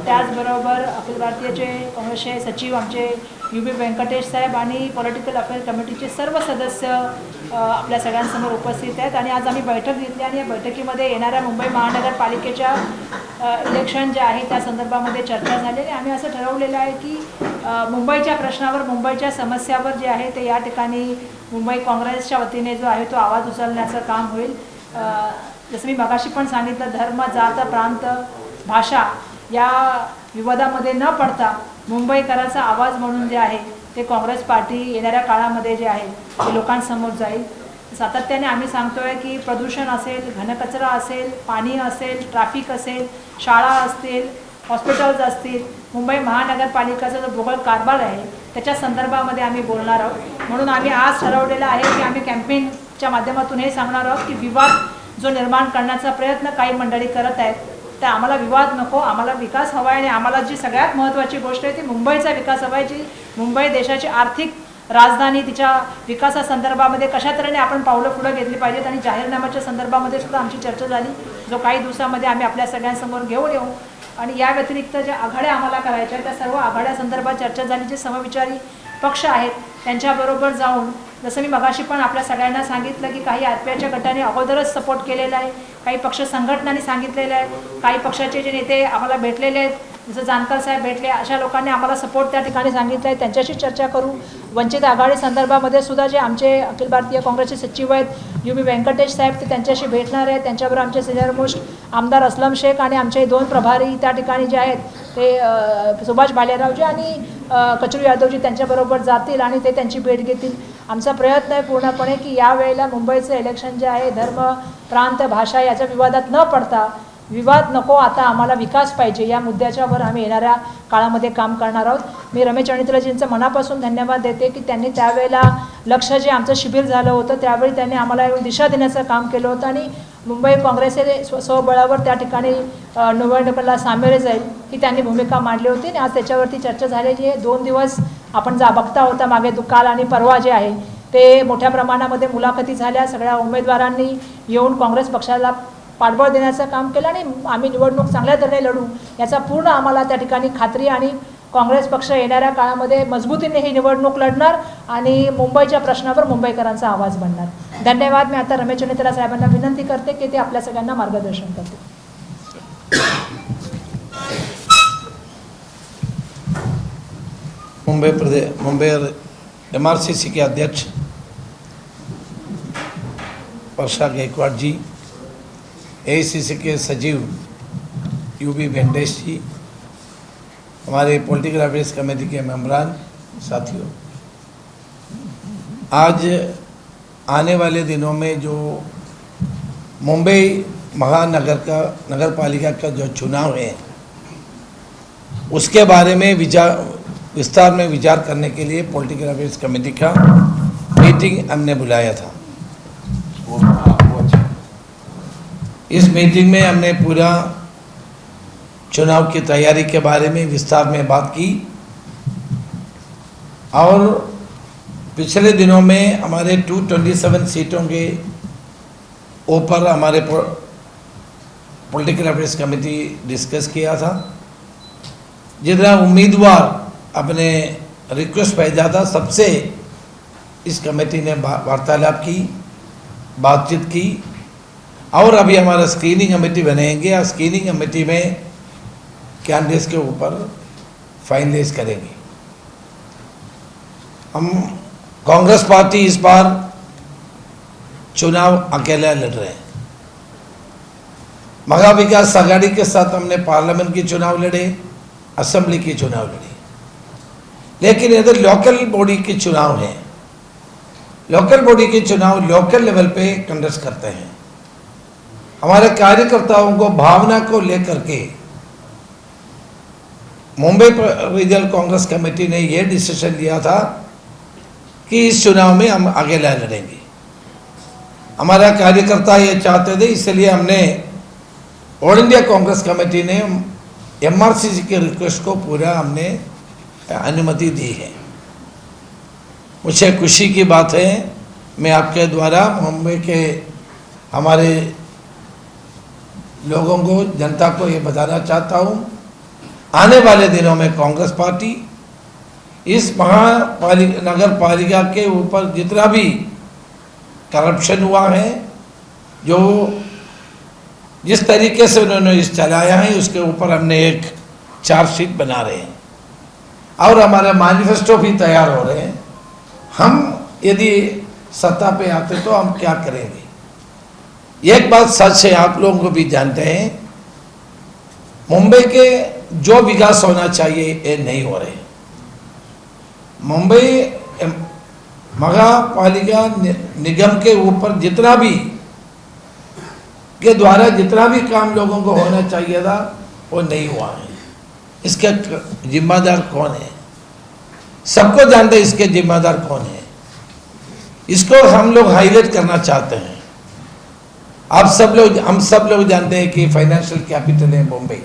त्याचबरोबर अखिल भारतीयचे काँग्रेसचे सचिव आमचे UB व्यंकटेश साहेब आणि पॉलिटिकल अफेअर कमिटीचे सर्व सदस्य आपल्या सगळ्यांसमोर उपस्थित आहेत आणि आज आम्ही बैठक घेतली आणि या बैठकीमध्ये येणाऱ्या मुंबई महानगरपालिकेच्या इलेक्शन जे आहे त्या संदर्भामध्ये चर्चा झाली आणि आम्ही असं ठरवलेलं आहे की मुंबईच्या प्रश्नावर, मुंबईच्या समस्यावर जे आहे ते या ठिकाणी मुंबई काँग्रेसच्या वतीने जो आहे तो आवाज उचलण्याचं काम होईल. जसं मी मगाशी पण सांगितलं, धर्म, जात, प्रांत, भाषा या विवादामध्ये न पडता मुंबईकरांचा आवाज म्हणून जे आहे ते काँग्रेस पार्टी येणाऱ्या काळामध्ये जे आहे ते लोकांसमोर जाईल. सातत्याने आम्ही सांगतोय की प्रदूषण असेल, घनकचरा असेल, पाणी असेल, ट्रॅफिक असेल, शाळा असतील, हॉस्पिटल्स असतील, मुंबई महानगरपालिकेचा जो भोगळ कारभार आहे त्याच्या संदर्भामध्ये आम्ही बोलणार आहोत. म्हणून आम्ही आज ठरवलेलं आहे की आम्ही कॅम्पेनच्या माध्यमातून हे सांगणार आहोत की विवाद जो निर्माण करण्याचा प्रयत्न काही मंडळी करत आहेत तर आम्हाला विवाद नको, आम्हाला विकास हवा आहे आणि आम्हाला जी सगळ्यात महत्त्वाची गोष्ट आहे ती मुंबईचा विकास हवा आहे. जी मुंबई देशाची आर्थिक राजधानी, तिच्या विकासासंदर्भामध्ये कशा तऱ्हेने आपण पावलं पुढं घेतली पाहिजेत आणि जाहीरनाम्याच्या संदर्भामध्ये सुद्धा आमची चर्चा झाली, जो काही दिवसामध्ये आम्ही आपल्या सगळ्यांसमोर घेऊन येऊ. आणि या व्यतिरिक्त ज्या आघाड्या आम्हाला करायच्या त्या सर्व आघाड्यासंदर्भात चर्चा झाली. जे समविचारी पक्ष आहेत त्यांच्याबरोबर जाऊन, जसं मी मगाशी पण आपल्या सगळ्यांना सांगितलं की काही RPIच्या गटाने अगोदरच सपोर्ट केलेला आहे, काही पक्ष संघटनांनी सांगितलेलं आहे, काही पक्षाचे जे नेते आम्हाला भेटलेले आहेत, जसं जानकर साहेब भेटले, अशा लोकांनी आम्हाला सपोर्ट त्या ठिकाणी सांगितलं आहे. त्यांच्याशी चर्चा करू. वंचित आघाडी संदर्भामध्ये सुद्धा जे आमचे अखिल भारतीय काँग्रेसचे सचिव आहेत UB व्यंकटेश साहेब ते त्यांच्याशी भेटणार आहेत. त्यांच्याबरोबर आमचे सिनियर मोस्ट आमदार असलम शेख आणि आमचे 2 प्रभारी त्या ठिकाणी जे आहेत ते सुभाष भालेरावजी आणि कचरू यादवजी त्यांच्याबरोबर जातील आणि ते त्यांची भेट घेतील. आमचा प्रयत्न आहे पूर्णपणे की यावेळेला मुंबईचं इलेक्शन जे आहे धर्म, प्रांत, भाषा याच्या विवादात न पडता, विवाद नको, आता आम्हाला विकास पाहिजे या मुद्द्याच्यावर आम्ही येणाऱ्या काळामध्ये काम करणार आहोत. मी रमेश अणित्रजींचं मनापासून धन्यवाद देते की त्यांनी त्यावेळेला लक्ष जे आमचं शिबिर झालं होतं त्यावेळी त्यांनी आम्हाला दिशा देण्याचं काम केलं होतं आणि मुंबई काँग्रेसचे स्वबळावर त्या ठिकाणी निवडणुकीला सामोरे जाईल ही त्यांनी भूमिका मांडली होती आणि आज त्याच्यावरती चर्चा झालेली आहे. 2 दिवस आपण बघता होता मागे काल आणि परवा जे आहे ते मोठ्या प्रमाणामध्ये मुलाखती झाल्या. सगळ्या उमेदवारांनी येऊन काँग्रेस पक्षाला पाठबळ देण्याचं काम केलं आणि आम्ही निवडणूक चांगल्या तऱ्हेने लढू याचा पूर्ण आम्हाला त्या ठिकाणी खात्री आणि काँग्रेस पक्ष येणाऱ्या काळामध्ये मजबूतीने ही निवडणूक लढणार आणि मुंबईच्या प्रश्नावर मुंबईकरांचा आवाज बनणार. धन्यवाद. मी आता रमेश अणित्रा साहेबांना विनंती करते की ते आपल्या सगळ्यांना मार्गदर्शन करतील. मुंबई MRCC के अध्यक्ष वर्षा गायकवाड़ जी, AICC के सचिव UB वेंकटेश जी, हमारे पॉलिटिकल अफेयर्स कमेटी के मेंबरान, साथियों, आज आने वाले दिनों में जो मुंबई नगर पालिका का जो चुनाव है उसके बारे में विस्तार में विचार करने के लिए पॉलिटिकल अफेयर्स कमेटी का मीटिंग हमने बुलाया था. इस मीटिंग में हमने पूरा चुनाव की तैयारी के बारे में विस्तार में बात की और पिछले दिनों में हमारे 227 सीटों के ऊपर हमारे पॉलिटिकल अफेयर्स कमेटी डिस्कस किया था. जितना उम्मीदवार अपने रिक्वेस्ट भेजा था सबसे इस कमेटी ने वार्तालाप की, बातचीत की और अभी हमारा स्क्रीनिंग कमेटी बनेंगे और स्क्रीनिंग कमेटी में कैंडिडेट्स के ऊपर फाइनलाइज करेंगे. हम कांग्रेस पार्टी इस बार चुनाव अकेला लड़ रहे हैं. महा विकास आघाड़ी के साथ हमने पार्लियामेंट की चुनाव लड़े, असेंबली की चुनाव लड़ी, लेकिन इधर लोकल बॉडी के चुनाव हैं. लोकल बॉडी के चुनाव लोकल लेवल पे कंडक्ट करते हैं. हमारे कार्यकर्ताओं को भावना को लेकर के मुंबई रीजनल कांग्रेस कमेटी ने यह डिसीजन लिया था कि इस चुनाव में हम अकेला लड़ेंगे. हमारा कार्यकर्ता ये चाहते थे, इसलिए हमने ऑल इंडिया कांग्रेस कमेटी ने MRCC के रिक्वेस्ट को पूरा हमने अनुमति दी है. मुझे खुशी की बात है, मैं आपके द्वारा मुंबई के हमारे लोगों को, जनता को ये बताना चाहता हूँ आने वाले दिनों में कांग्रेस पार्टी इस नगर पालिका के ऊपर जितना भी करप्शन हुआ है, जो जिस तरीके से उन्होंने इस चलाया है, उसके ऊपर हमने एक चार्जशीट बना रहे हैं और हमारे मैनिफेस्टो भी तैयार हो रहे हैं। हम यदि सत्ता पे आते तो हम क्या करेंगे। एक बात सच है, आप लोगों को भी जानते हैं, मुंबई के जो विकास होना चाहिए ये नहीं हो रहे। मुंबई महापालिका निगम के ऊपर जितना भी के द्वारा जितना भी काम लोगों को होना चाहिए था वो नहीं हुआ है। इसका जिम्मेदार कौन है? सबको जानते हैं इसके जिम्मेदार कौन है। इसको हम लोग हाईलाइट करना चाहते हैं। आप सब लोग, हम सब लोग जानते हैं कि फाइनेंशियल कैपिटल है मुंबई।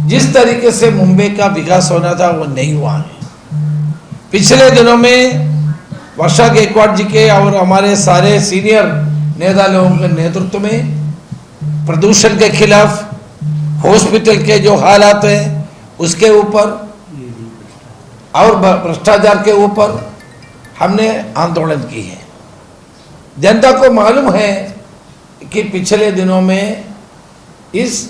जिस तरीके से मुंबई का विकास होना था वो नहीं हुआ है। पिछले दिनों में वर्षा गायकवाड़ जी के और हमारे सारे सीनियर नेता लोगों के नेतृत्व में प्रदूषण के खिलाफ, हॉस्पिटल के जो हालात हैं उसके ऊपर और भ्रष्टाचार के ऊपर हमने आंदोलन की है। जनता को मालूम है कि पिछले दिनों में इस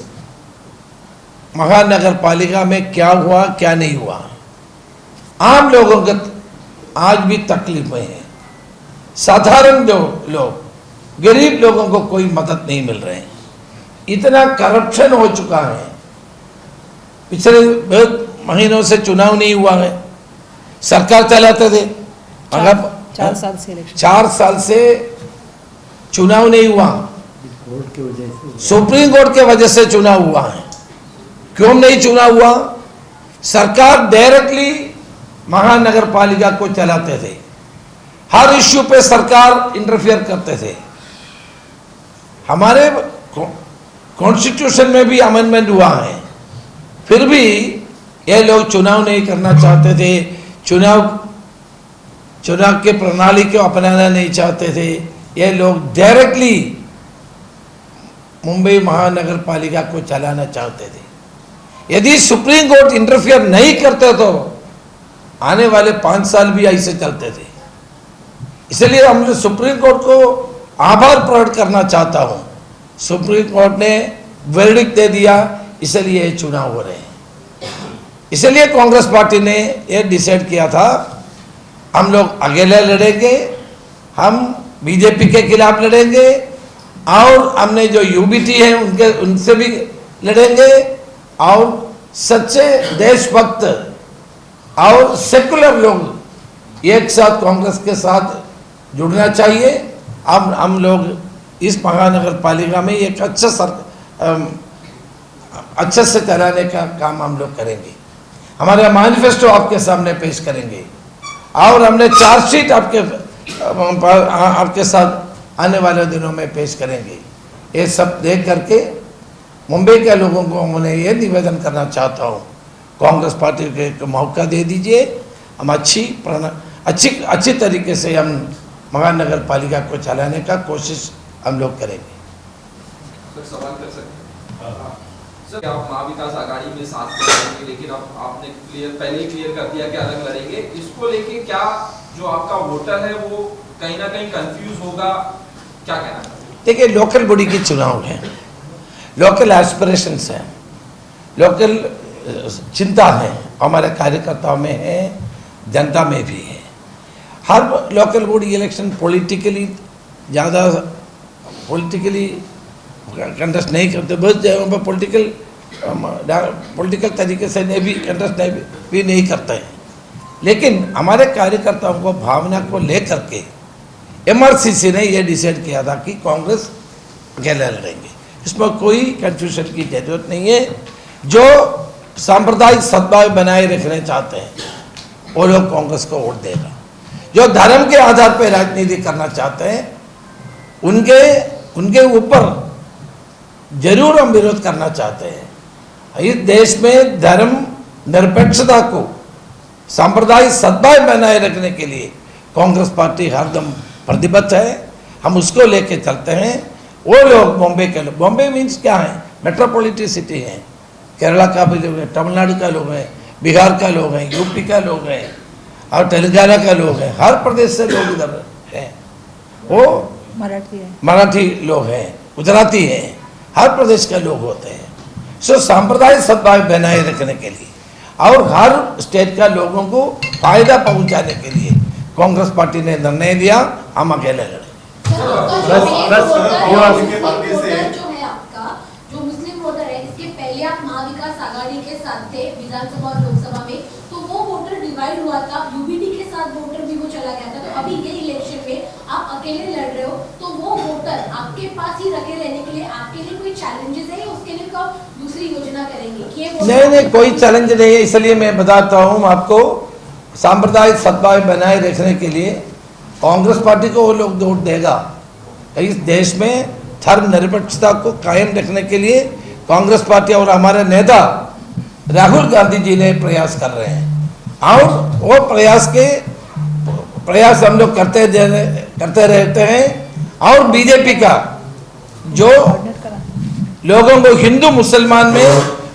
महानगर पालिका में क्या हुआ क्या नहीं हुआ। आम लोगों के आज भी तकलीफ में है। साधारण जो लोग, गरीब लोगों को कोई मदद नहीं मिल रहे हैं। इतना करप्शन हो चुका है। पिछले बहुत महीनों से चुनाव नहीं हुआ है, सरकार चलाते थे मगर 4 साल से इलेक्शन, 4 साल से चुनाव नहीं हुआ। सुप्रीम कोर्ट के वजह से चुनाव हुआ है। क्यों नहीं चुनाव हुआ? सरकार डायरेक्टली महानगर पालिका को चलाते थे। हर इश्यू पे सरकार इंटरफियर करते थे। हमारे कॉन्स्टिट्यूशन में भी अमेंडमेंट हुआ है, फिर भी ये लोग चुनाव नहीं करना चाहते थे। चुनाव के प्रणाली को अपनाना नहीं चाहते थे। ये लोग डायरेक्टली मुंबई महानगर पालिका को चलाना चाहते थे। यदि सुप्रीम कोर्ट इंटरफियर नहीं करते तो आने वाले 5 साल भी ऐसे चलते थे। इसलिए हम सुप्रीम कोर्ट को आभार प्रकट करना चाहता हूं। सुप्रीम कोर्ट ने वर्डिक्ट दे दिया, इसलिए चुनाव हो रहे हैं। इसलिए कांग्रेस पार्टी ने यह डिसाइड किया था हम लोग अकेले लड़ेंगे, हम बीजेपी के खिलाफ लड़ेंगे और हमने जो यूबीटी है उनसे भी लड़ेंगे और सच्चे देशभक्त और सेकुलर लोग एक साथ कांग्रेस के साथ जुड़ना चाहिए। अब हम लोग इस महानगर पालिका में एक अच्छे से चलाने का काम हम लोग करेंगे। हमारा मैनिफेस्टो आपके सामने पेश करेंगे और हमने चार्जशीट आपके साथ आने वाले दिनों में पेश करेंगे। ये सब देख करके मुंबई के लोगों को उन्हें ये निवेदन करना चाहता हूँ, कांग्रेस पार्टी को मौका दे दीजिए। हम अच्छी तरीके से हम महानगर पालिका को चलाने का कोशिश हम लोग करेंगे। सर सवाल कर सकते हैं? सर आप महाविकास आघाड़ी में साथ में रहेंगे, लेकिन अब आपने पहले ही क्लियर कर दिया कि अलग लड़ेंगे। इसको लेके क्या जो आपका वोटर है वो कहीं ना कहीं कंफ्यूज होगा, क्या कहना चाहिए? देखिए, लोकल बॉडी की चुनाव है, लोकल एस्पिरेशंस है, लोकल चिंता है, हमारे कार्यकर्ताओं में है, जनता में भी है। हर local body election politically contest नहीं करते। बहुत जगहों पर पॉलिटिकल तरीके से भी कंटेस्ट भी नहीं करते हैं। लेकिन हमारे कार्यकर्ताओं को भावना को लेकर के एमआरसीसी ने यह डिसाइड किया था कि कांग्रेस अकेले लड़ेंगे। इसमें कोई कंफ्यूजन की जरूरत नहीं है। जो सांप्रदायिक सद्भाव बनाए रखना चाहते हैं वो लोग कांग्रेस को वोट देगा। जो धर्म के आधार पर राजनीति करना चाहते हैं उनके ऊपर जरूर हम विरोध करना चाहते हैं। इस देश में धर्म निरपेक्षता को, सांप्रदायिक सद्भाव बनाए रखने के लिए कांग्रेस पार्टी हरदम प्रतिबद्ध है। हम उसको लेके चलते हैं। वो लोग बॉम्बे मीन्स क्या है? मेट्रोपॉलिटन सिटी है, केरला का भी लोग हैं, तमिलनाडु का लोग हैं, बिहार का लोग हैं, यूपी का लोग हैं और तेलंगाना का लोग हैं, हर प्रदेश से लोग इधर हैं। वो मराठी है। मराठी लोग हैं, गुजराती हैं, हर प्रदेश के लोग होते हैं। सो सांप्रदायिक सद्भाव बनाए रखने के लिए और हर स्टेट का लोगों को फायदा पहुंचाने के लिए कांग्रेस पार्टी ने निर्णय लिया, हम अकेले लड़े। जो है आपका जो मुस्लिम वोटर है, इसके पहले आप महाविकास आघाड़ी के साथ थे विधानसभा और लोकसभा में, तो वो वोटर डिवाइड हुआ था, यूबीडी के साथ वोटर भी वो चला गया था। तो अभी ये इलेक्शन में आप अकेले लड़ रहे हो, तो वो वोटर आपके पास ही रखे रहने के लिए आपके लिए कोई चैलेंजेस है या उसके लिए कब दूसरी योजना करेंगे कि नहीं, कोई चैलेंज नहीं है। इसलिए मैं बताता हूँ आपको, सांप्रदायिक सद्भाव बनाए रखने के लिए कांग्रेस पार्टी को वो लोग वोट देगा। इस देश में धर्मनिरपेक्षता को कायम रखने के लिए कांग्रेस पार्टी और हमारे नेता राहुल गांधी जी ने प्रयास कर रहे हैं और वो प्रयास हम लोग करते रहते हैं। और बीजेपी का जो लोगों को हिंदू मुसलमान में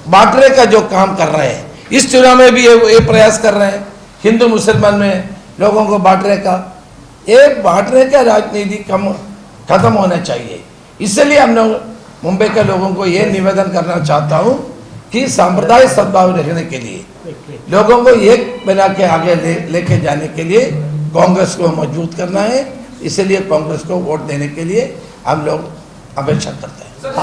बांटने का जो काम कर रहे हैं, इस चुनाव में भी ये प्रयास कर रहे हैं हिंदू मुसलमान में लोगों को बांटने का। ये बांटने का राजनीति खत्म होना चाहिए। इसलिए हम लोग मुंबई के लोगों को ये निवेदन करना चाहता हूँ कि सांप्रदायिक सद्भाव रखने के लिए लोगों को एक बना के आगे लेके जाने के लिए कांग्रेस को मजबूत करना है। इसलिए कांग्रेस को वोट देने के लिए हम लोग अपेक्षा करते हैं।